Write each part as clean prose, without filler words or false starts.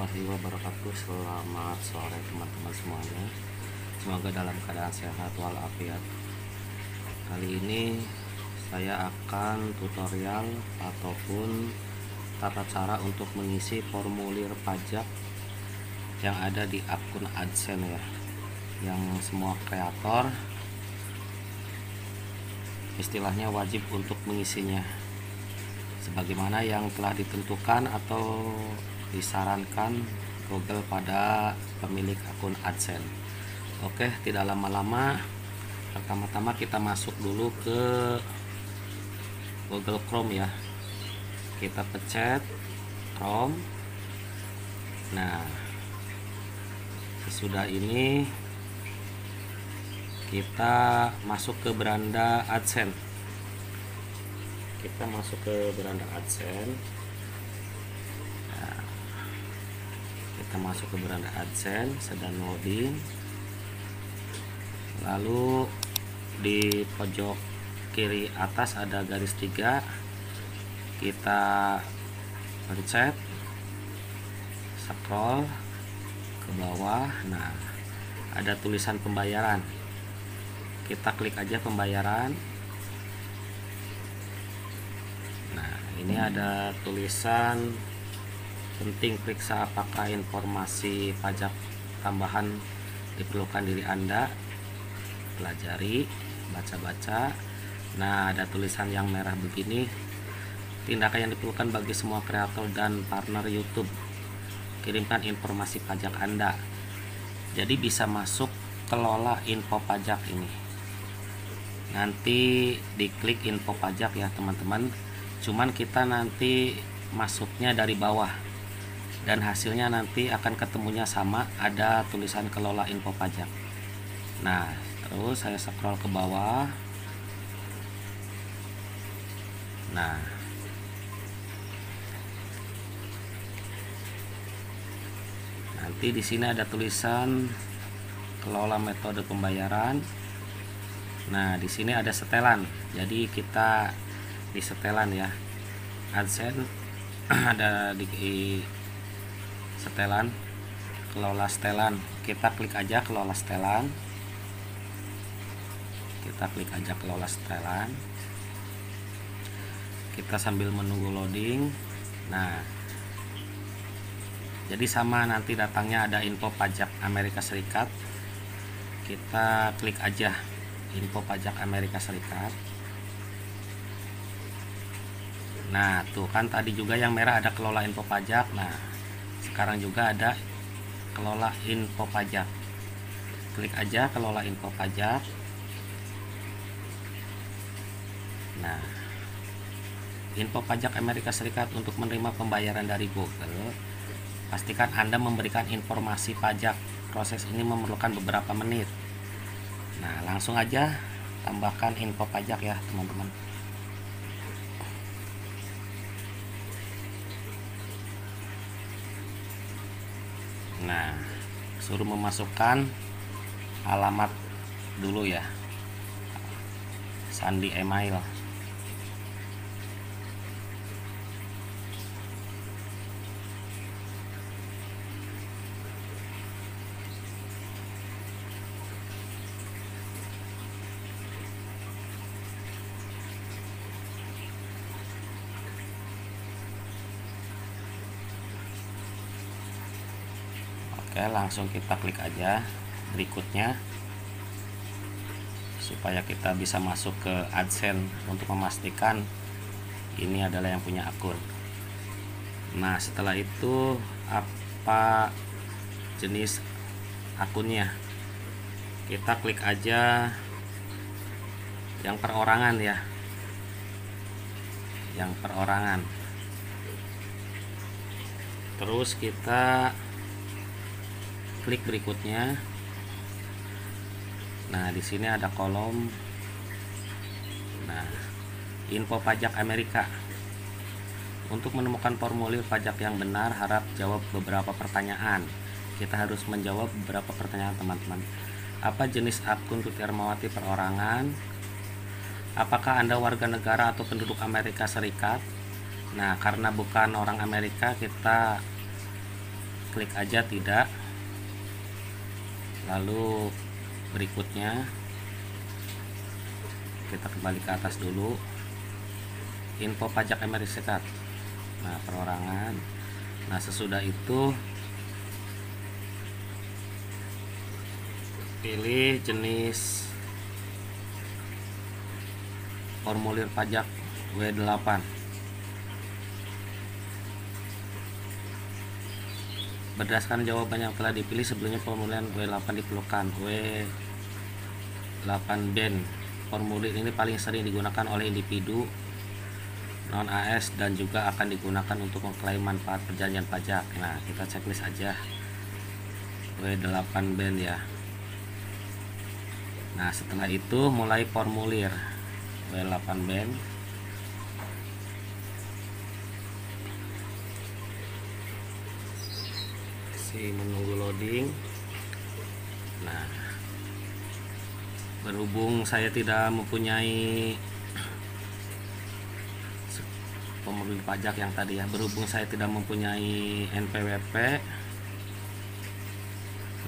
warahmatullahi wabarakatuh. Selamat sore teman-teman semuanya. Semoga dalam keadaan sehat walafiat. Kali ini saya akan tutorial ataupun tata cara untuk mengisi formulir pajak yang ada di akun AdSense ya, yang semua kreator istilahnya wajib untuk mengisinya sebagaimana yang telah ditentukan atau disarankan Google pada pemilik akun AdSense. Oke, tidak lama-lama, pertama-tama kita masuk dulu ke Google Chrome ya. Kita pencet Chrome. Nah, sesudah ini kita masuk ke beranda AdSense. Kita masuk ke beranda AdSense. Nah, kita masuk ke beranda AdSense, sedang loading. Lalu di pojok kiri atas ada garis 3. Kita pencet, scroll ke bawah. Nah, ada tulisan pembayaran. Kita klik aja pembayaran. Nah, ini ada tulisan penting, periksa apakah informasi pajak tambahan diperlukan diri Anda. Pelajari, baca-baca. Nah, ada tulisan yang merah begini, tindakan yang diperlukan bagi semua kreator dan partner YouTube, kirimkan informasi pajak Anda. Jadi bisa masuk kelola info pajak ini. Nanti diklik info pajak ya teman-teman. Cuman kita nanti masuknya dari bawah dan hasilnya nanti akan ketemunya sama, ada tulisan kelola info pajak. Nah, terus saya scroll ke bawah. Nah, nanti di sini ada tulisan kelola metode pembayaran. Nah, di sini ada setelan. Jadi kita di setelan ya, AdSense ada di setelan, kelola setelan. Kita klik aja kelola setelan. Kita klik aja kelola setelan. Kita sambil menunggu loading. Nah, jadi sama, nanti datangnya ada info pajak Amerika Serikat. Kita klik aja info pajak Amerika Serikat. Nah, tuh kan tadi juga yang merah ada kelola info pajak. Nah, sekarang juga ada kelola info pajak. Klik aja kelola info pajak. Nah, info pajak Amerika Serikat untuk menerima pembayaran dari Google. Pastikan Anda memberikan informasi pajak. Proses ini memerlukan beberapa menit. Nah, langsung aja tambahkan info pajak ya teman-teman. Nah, suruh memasukkan alamat dulu ya, sandi email. Oke, langsung kita klik aja berikutnya supaya kita bisa masuk ke AdSense untuk memastikan ini adalah yang punya akun. Nah, setelah itu apa jenis akunnya, kita klik aja yang perorangan ya, yang perorangan. Terus kita klik berikutnya. Nah, di sini ada kolom. Nah, info pajak Amerika. Untuk menemukan formulir pajak yang benar, harap jawab beberapa pertanyaan. Kita harus menjawab beberapa pertanyaan teman-teman. Apa jenis akun Tuti Ermawati perorangan? Apakah Anda warga negara atau penduduk Amerika Serikat? Nah, karena bukan orang Amerika, kita klik aja tidak. Lalu berikutnya kita kembali ke atas dulu, info pajak Amerika Serikat. Nah, perorangan. Nah, sesudah itu pilih jenis formulir pajak W8. Berdasarkan jawaban yang telah dipilih sebelumnya, formulir W8 diperlukan. W8 formulir ini paling sering digunakan oleh individu non AS dan juga akan digunakan untuk mengklaim manfaat perjanjian pajak. Nah, kita checklist aja W8 ya. Nah, setelah itu mulai formulir W8 menunggu loading. Nah, berhubung saya tidak mempunyai formulir pajak yang tadi ya, berhubung saya tidak mempunyai NPWP,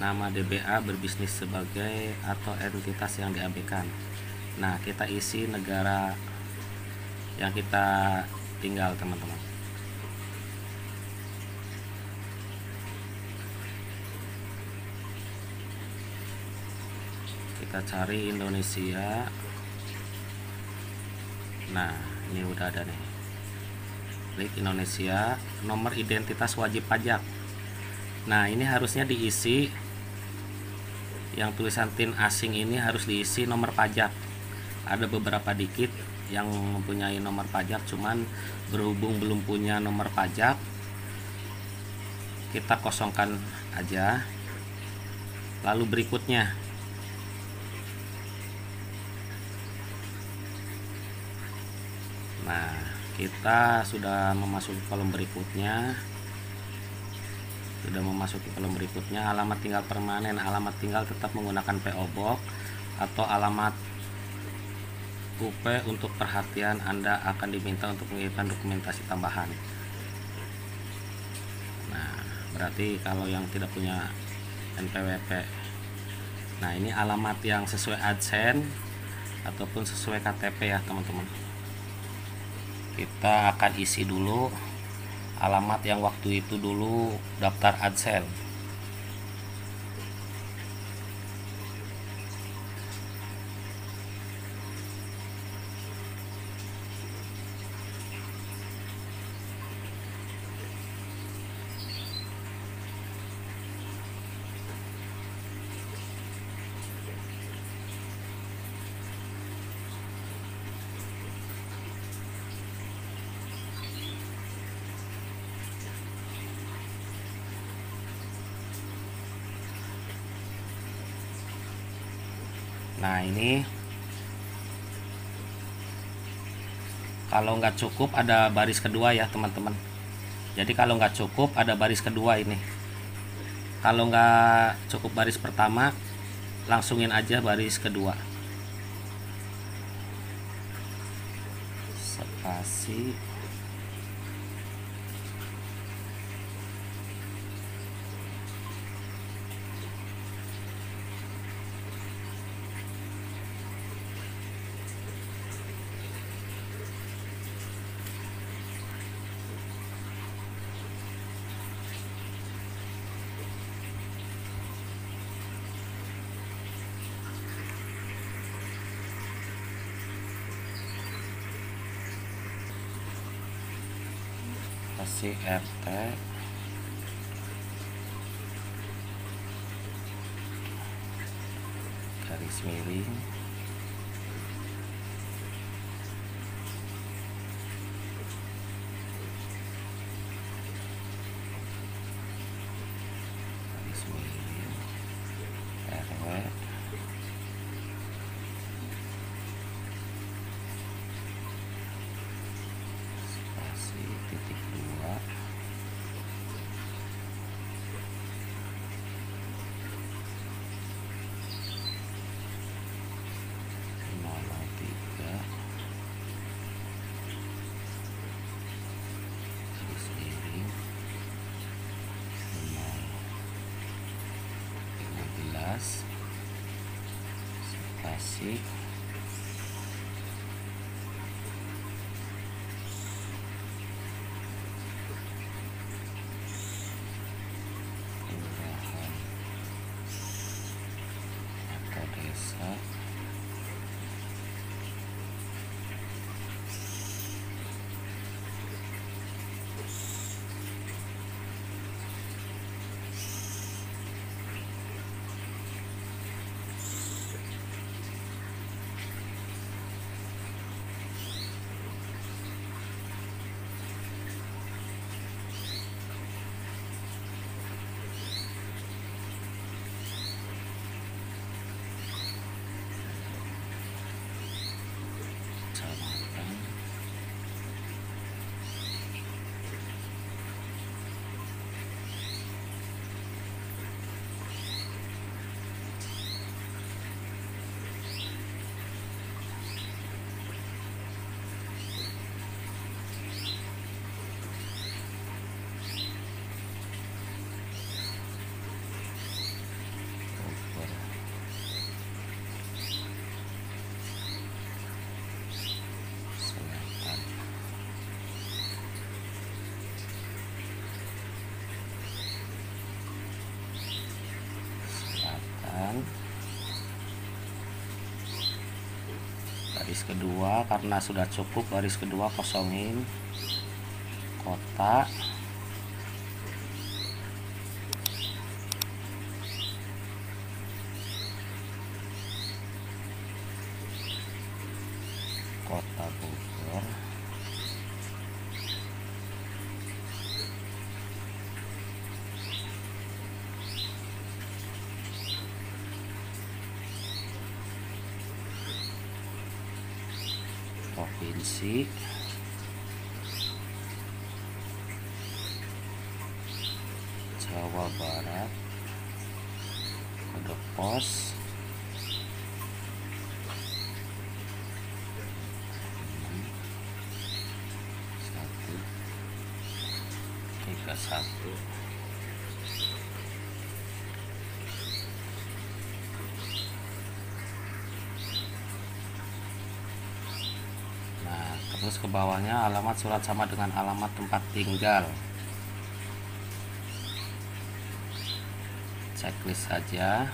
nama DBA berbisnis sebagai atau entitas yang diabaikan. Nah, kita isi negara yang kita tinggal, teman-teman. Kita cari Indonesia. Nah, ini udah ada nih. Klik Indonesia, nomor identitas wajib pajak. Nah, ini harusnya diisi, yang tulisan TIN asing ini harus diisi nomor pajak. Ada beberapa dikit yang mempunyai nomor pajak, cuman berhubung belum punya nomor pajak, kita kosongkan aja. Lalu berikutnya nah, kita sudah memasuki kolom berikutnya. Alamat tinggal permanen. Alamat tinggal tetap menggunakan PO Box atau alamat UP. Untuk perhatian, Anda akan diminta untuk mengirimkan dokumentasi tambahan. Nah, berarti kalau yang tidak punya NPWP, nah ini alamat yang sesuai AdSense ataupun sesuai KTP ya, teman-teman. Kita akan isi dulu alamat yang waktu itu dulu daftar AdSense. Nah, ini kalau nggak cukup ada baris kedua ya, teman-teman. Jadi kalau nggak cukup ada baris kedua ini. Kalau nggak cukup baris pertama, langsungin aja baris kedua. Spasi. Kasih RT, garis miring, garis miring, RW, spasi titik 2, atas, spasi, kelurahan atau desa, kecamatan, Bogor, Selatan, Selatan. Baris kedua, karena sudah cukup, baris kedua kosongin. Kota, Kota Bogor, provinsi, Jawa Barat, kode pos 131. Nah, terus ke bawahnya alamat surat sama dengan alamat tempat tinggal. Checklist saja.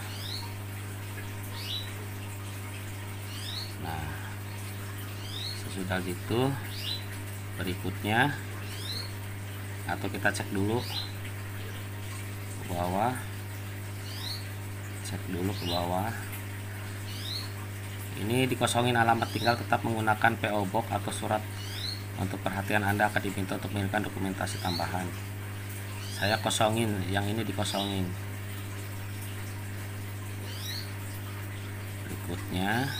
Nah, sesudah gitu berikutnya, atau kita cek dulu ke bawah, cek dulu ke bawah. Ini dikosongin alamat tinggal, tetap menggunakan PO Box atau surat untuk perhatian Anda akan diminta untuk mengirimkan dokumentasi tambahan. Saya kosongin, yang ini dikosongin. Berikutnya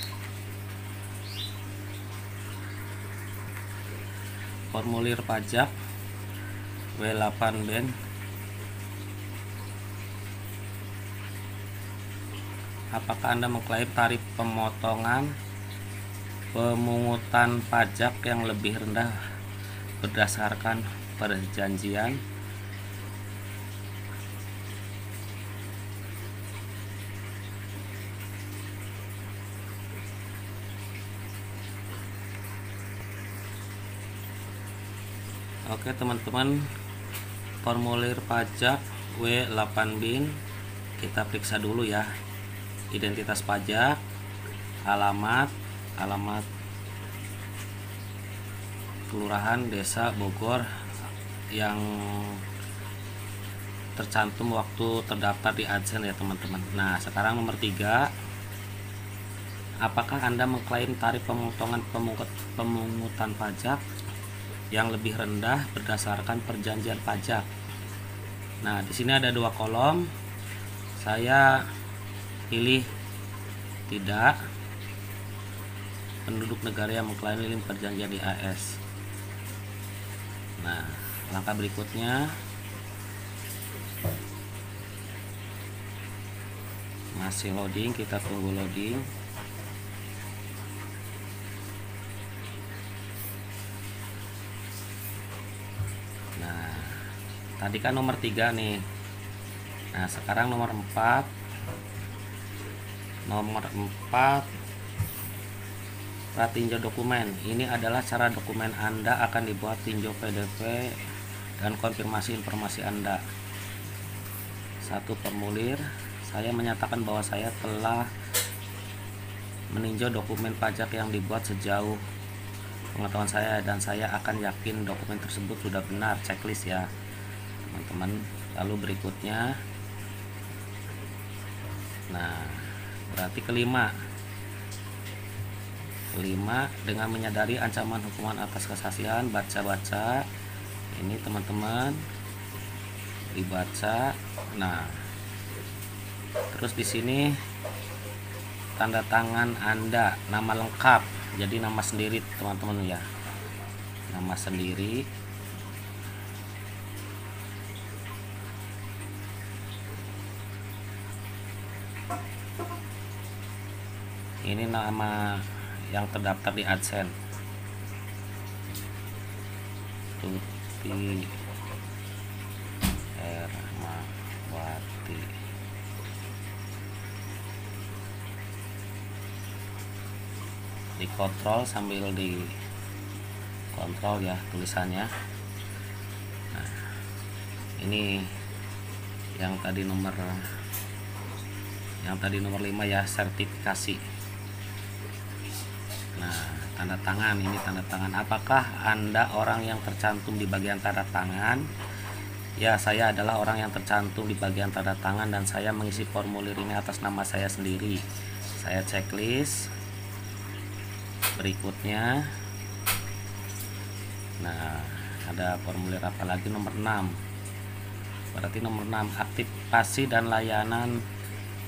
formulir pajak W8 BEN. Apakah Anda mengklaim tarif pemotongan pemungutan pajak yang lebih rendah berdasarkan perjanjian? Oke teman-teman, formulir pajak W8 BIN kita periksa dulu ya. Identitas pajak, alamat kelurahan, desa, Bogor yang tercantum waktu terdaftar di AdSense ya teman-teman. Nah, sekarang nomor 3, apakah Anda mengklaim tarif pemungutan pajak yang lebih rendah berdasarkan perjanjian pajak? Nah, di sini ada 2 kolom. Saya pilih tidak. Penduduk negara yang mengklaim perjanjian di AS. Nah, langkah berikutnya masih loading, kita tunggu loading. Nah, tadi kan nomor 3 nih. Nah, sekarang nomor 4. Nomor 4, pratinjau dokumen. Ini adalah cara dokumen Anda akan dibuat tinjau PDF dan konfirmasi informasi Anda. 1. Formulir. Saya menyatakan bahwa saya telah meninjau dokumen pajak yang dibuat sejauh pengetahuan saya, dan saya akan yakin dokumen tersebut sudah benar. Checklist ya teman-teman. Lalu berikutnya, nah berarti kelima, dengan menyadari ancaman hukuman atas kesaksian, baca-baca ini teman-teman, dibaca. Nah terus di sini tanda tangan Anda, nama lengkap, jadi nama sendiri teman-teman ya, nama sendiri. Ini nama yang terdaftar di AdSense, Tuti Hermawati. Dikontrol sambil dikontrol ya tulisannya. Nah ini yang tadi nomor 5 ya, sertifikasi. Nah tanda tangan, ini tanda tangan. Apakah Anda orang yang tercantum di bagian tanda tangan? Ya, saya adalah orang yang tercantum di bagian tanda tangan, dan saya mengisi formulir ini atas nama saya sendiri. Saya checklist. Berikutnya, nah ada formulir apa lagi, nomor 6. Berarti nomor 6, aktivasi dan layanan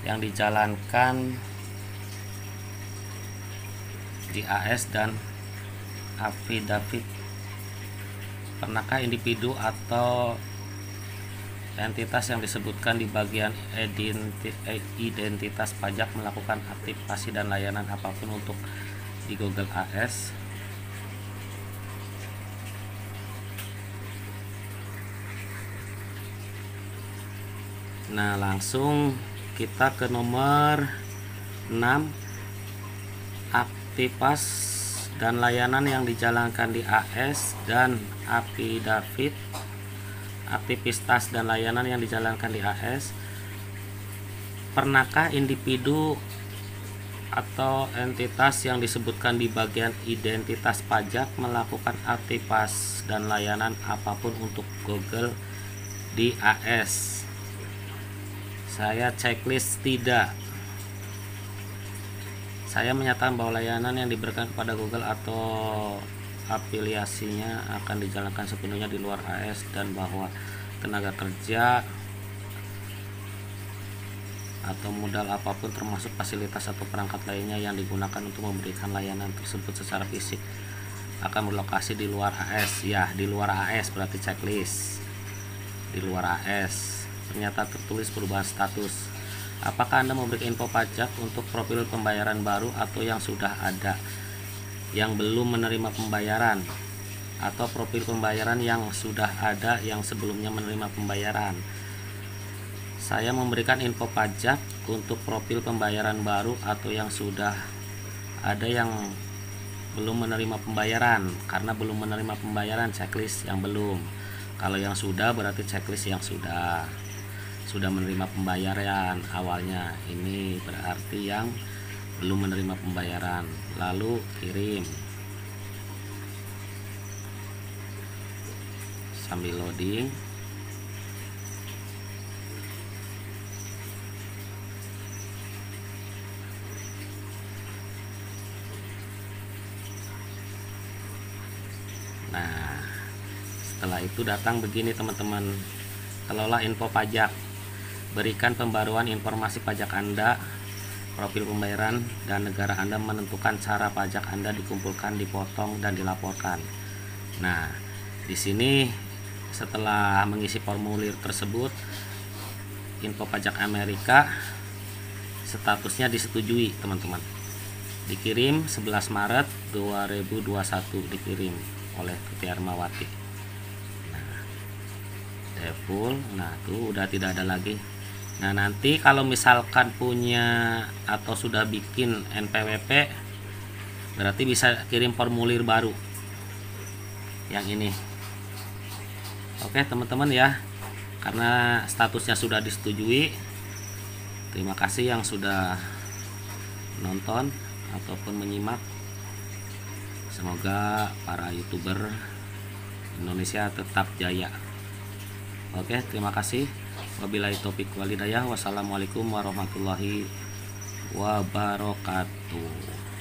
yang dijalankan di AS dan affidavit. Pernahkah individu atau entitas yang disebutkan di bagian identitas pajak melakukan aktivasi dan layanan apapun untuk di Google AS? Nah langsung kita ke nomor 6, aktivitas dan layanan yang dijalankan di AS dan affidavit. Aktivitas dan layanan yang dijalankan di AS. Pernahkah individu atau entitas yang disebutkan di bagian identitas pajak melakukan aktivitas dan layanan apapun untuk Google di AS? Saya checklist tidak. Saya menyatakan bahwa layanan yang diberikan kepada Google atau afiliasinya akan dijalankan sepenuhnya di luar AS, dan bahwa tenaga kerja atau modal apapun termasuk fasilitas atau perangkat lainnya yang digunakan untuk memberikan layanan tersebut secara fisik akan berlokasi di luar AS. Ya, di luar AS berarti checklist di luar AS. Pernyataan tertulis perubahan status. Apakah Anda memberikan info pajak untuk profil pembayaran baru atau yang sudah ada yang belum menerima pembayaran, atau profil pembayaran yang sudah ada yang sebelumnya menerima pembayaran? Saya memberikan info pajak untuk profil pembayaran baru atau yang sudah ada yang belum menerima pembayaran. Karena belum menerima pembayaran, checklist yang belum. Kalau yang sudah berarti checklist yang sudah menerima pembayaran awalnya. Ini berarti yang belum menerima pembayaran. Lalu kirim. Sambil loading. Nah, setelah itu datang begini teman-teman. Kelola info pajak. Berikan pembaruan informasi pajak Anda, profil pembayaran, dan negara Anda menentukan cara pajak Anda dikumpulkan, dipotong, dan dilaporkan. Nah, di sini setelah mengisi formulir tersebut, info pajak Amerika statusnya disetujui teman-teman. Dikirim 11 Maret 2021, dikirim oleh Tuti Hermawati. Nah, default, nah tuh udah tidak ada lagi Nah, nanti kalau misalkan punya atau sudah bikin NPWP, berarti bisa kirim formulir baru yang ini. Oke teman-teman ya, karena statusnya sudah disetujui. Terima kasih yang sudah nonton ataupun menyimak. Semoga para YouTuber Indonesia tetap jaya. Oke, terima kasih. Wabillahi taufiq wal hidayah. Wassalamualaikum warahmatullahi wabarakatuh.